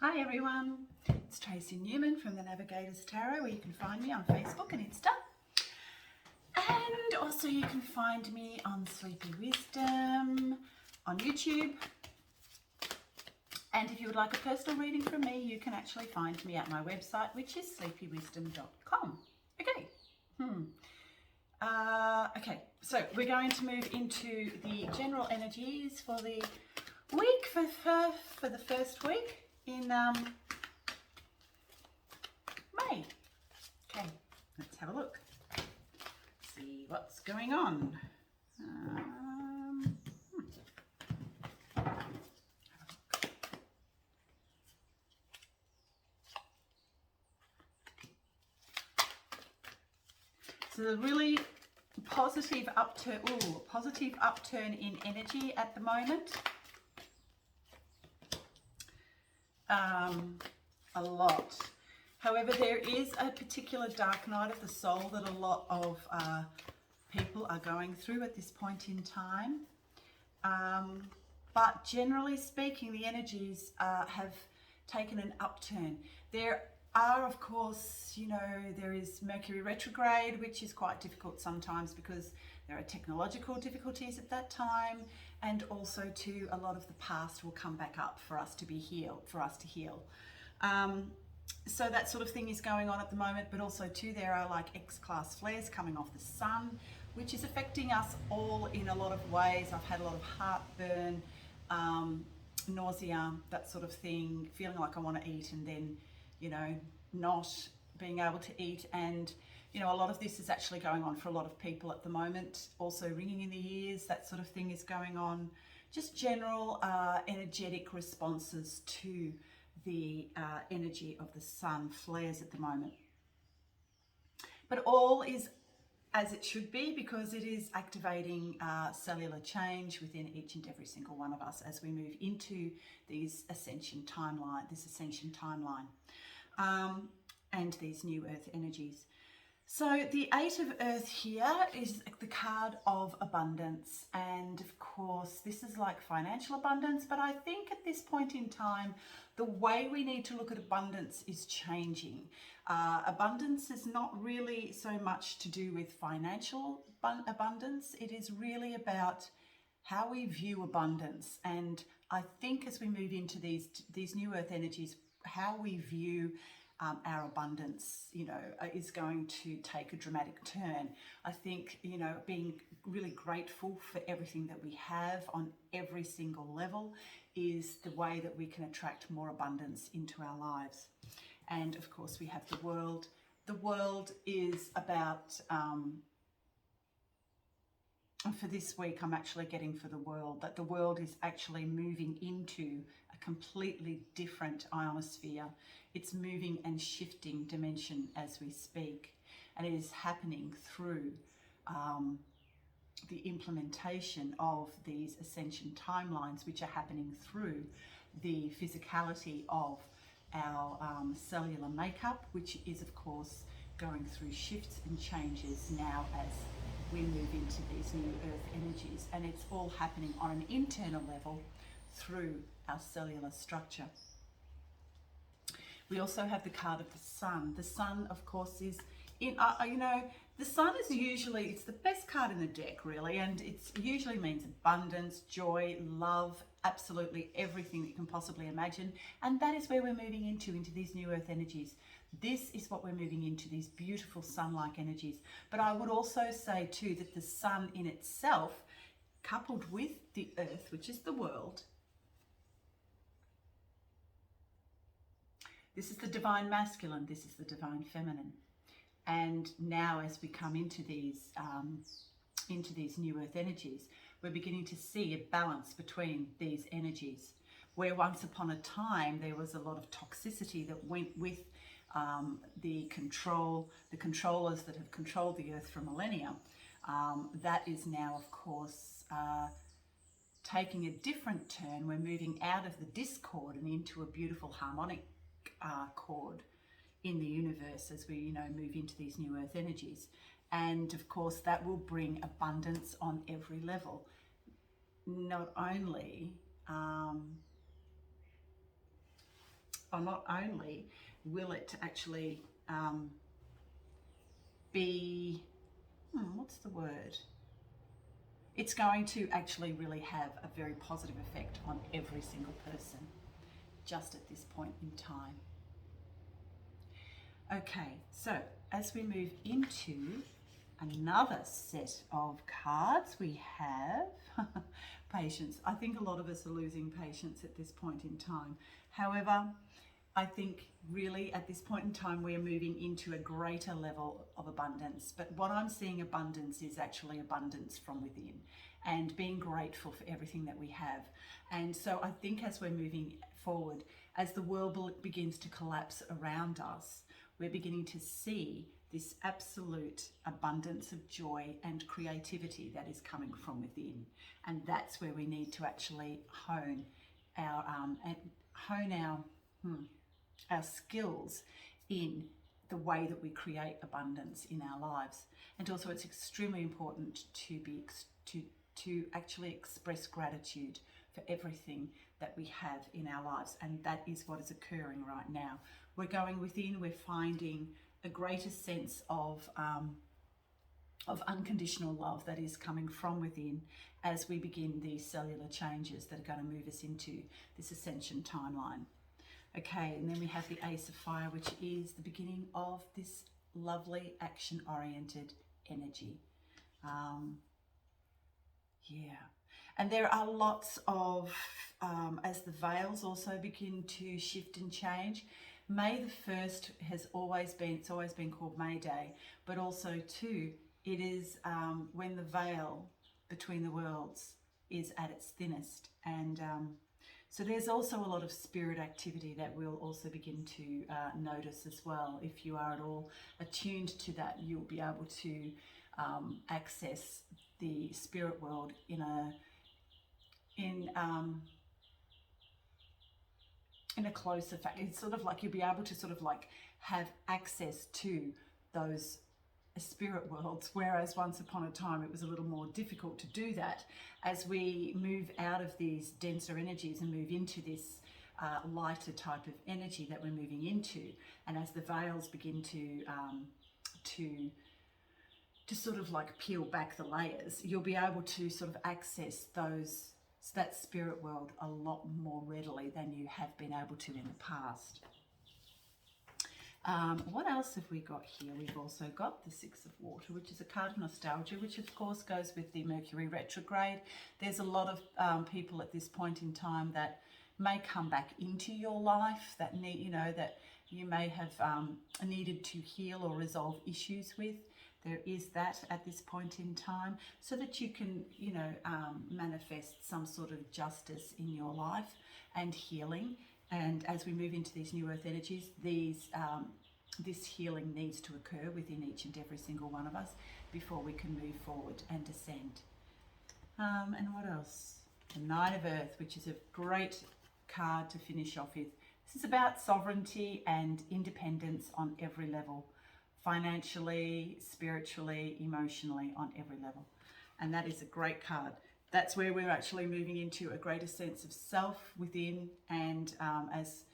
Hi everyone, it's Tracy Newman from the Navigators Tarot, where you can find me on Facebook and Insta. And also you can find me on Sleepy Wisdom on YouTube. And if you would like a personal reading from me, you can actually find me at my website, which is sleepywisdom.com. Okay. Okay, so we're going to move into the general energies for the week, for the first week in May. Okay, let's have a look. See what's going on. So the really positive upturn in energy at the moment. A lot. However, there is a particular dark night of the soul that a lot of people are going through at this point in time. But generally speaking, the energies have taken an upturn. There are, of course, there is Mercury retrograde, which is quite difficult sometimes because there are technological difficulties at that time, and also too, a lot of the past will come back up for us to be healed, for us to heal. So that sort of thing is going on at the moment, but also too, there are like X-class flares coming off the sun, which is affecting us all in a lot of ways. I've had a lot of heartburn, nausea, that sort of thing, feeling like I want to eat and then, not being able to eat. And, a lot of this is actually going on for a lot of people at the moment. Also ringing in the ears, that sort of thing is going on. Just general energetic responses to the energy of the sun flares at the moment. But all is as it should be, because it is activating cellular change within each and every single one of us as we move into this ascension timeline, and these new earth energies. So the Eight of Earth here is the card of abundance, and of course this is like financial abundance, but I think at this point in time the way we need to look at abundance is changing. Abundance is not really so much to do with financial abundance. It is really about how we view abundance, and I think as we move into these new earth energies, how we view our abundance, is going to take a dramatic turn. I think, being really grateful for everything that we have on every single level is the way that we can attract more abundance into our lives. And of course, we have the world. The world is about, for this week, I'm actually getting for the world, that the world is actually moving into a completely different ionosphere. It's moving and shifting dimension as we speak, and it is happening through the implementation of these ascension timelines, which are happening through the physicality of our cellular makeup, which is of course going through shifts and changes now as we move into these new earth energies, and it's all happening on an internal level through our cellular structure. We also have the card of the sun. The sun, of course, is in, the sun is usually, it's the best card in the deck, really, and it usually means abundance, joy, love, absolutely everything that you can possibly imagine. And that is where we're moving into these new earth energies. This is what we're moving into, these beautiful sun-like energies. But I would also say too that the sun in itself, coupled with the earth, which is the world, this is the divine masculine, this is the divine feminine. And now as we come into these new earth energies, we're beginning to see a balance between these energies. Where once upon a time there was a lot of toxicity that went with the controllers that have controlled the earth for millennia, that is now, of course, taking a different turn. We're moving out of the discord and into a beautiful harmonic chord in the universe as we move into these new earth energies. And of course that will bring abundance on every level, not only not only will it actually be, what's the word? It's going to actually really have a very positive effect on every single person just at this point in time. Okay, so as we move into another set of cards, we have patience. I think a lot of us are losing patience at this point in time. However, I think really at this point in time we are moving into a greater level of abundance. But what I'm seeing abundance is actually abundance from within and being grateful for everything that we have. And so I think as we're moving forward, as the world begins to collapse around us, we're beginning to see this absolute abundance of joy and creativity that is coming from within. And that's where we need to actually hone our our skills in the way that we create abundance in our lives. And also it's extremely important to actually express gratitude for everything that we have in our lives, and that is what is occurring right now. We're going within, we're finding a greater sense of unconditional love that is coming from within as we begin these cellular changes that are going to move us into this ascension timeline. Okay, and then we have the Ace of Fire, which is the beginning of this lovely action-oriented energy. And there are lots of, as the veils also begin to shift and change, May the 1st it's always been called May Day, but also too, it is when the veil between the worlds is at its thinnest. And so there's also a lot of spirit activity that we'll also begin to notice as well. If you are at all attuned to that, you'll be able to access the spirit world in a closer fact. It's sort of like you'll be able to sort of like have access to those spirit worlds, whereas once upon a time it was a little more difficult to do that. As we move out of these denser energies and move into this lighter type of energy that we're moving into, and as the veils begin to sort of like peel back the layers, you'll be able to sort of access that spirit world a lot more readily than you have been able to in the past. What else have we got here? We've also got the Six of Water, which is a card of nostalgia, which of course goes with the Mercury retrograde. There's a lot of people at this point in time that may come back into your life that need, that you may have needed to heal or resolve issues with. There is that at this point in time, so that you can, manifest some sort of justice in your life and healing. And as we move into these new earth energies, this healing needs to occur within each and every single one of us before we can move forward and ascend. And what else? The Nine of Earth, which is a great card to finish off with. This is about sovereignty and independence on every level. Financially, spiritually, emotionally, on every level. And that is a great card. That's where we're actually moving into a greater sense of self within, and as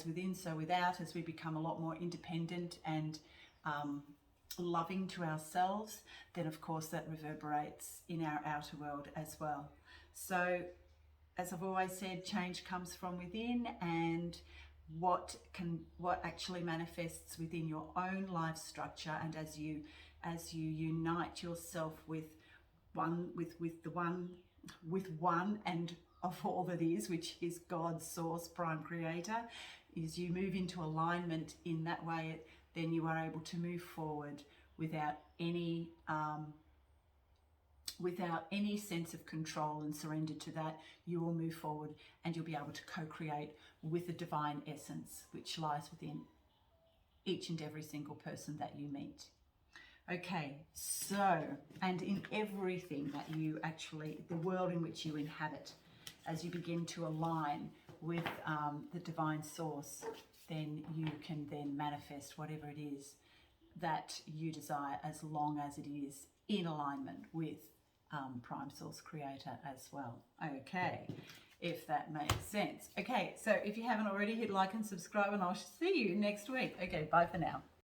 within, so without, as we become a lot more independent and loving to ourselves, then of course that reverberates in our outer world as well. So as I've always said, change comes from within, and what actually manifests within your own life structure, and as you unite yourself with one and of all that is, which is God's source, prime creator, is you move into alignment in that way, then you are able to move forward without any sense of control, and surrender to that. You will move forward and you'll be able to co-create with the divine essence which lies within each and every single person that you meet. Okay, so, and in everything that you actually, the world in which you inhabit, as you begin to align with the divine source, then you can then manifest whatever it is that you desire, as long as it is in alignment with Prime Source Creator as well. Okay, if that makes sense. Okay, so if you haven't already, hit like and subscribe, and I'll see you next week. Okay, bye for now.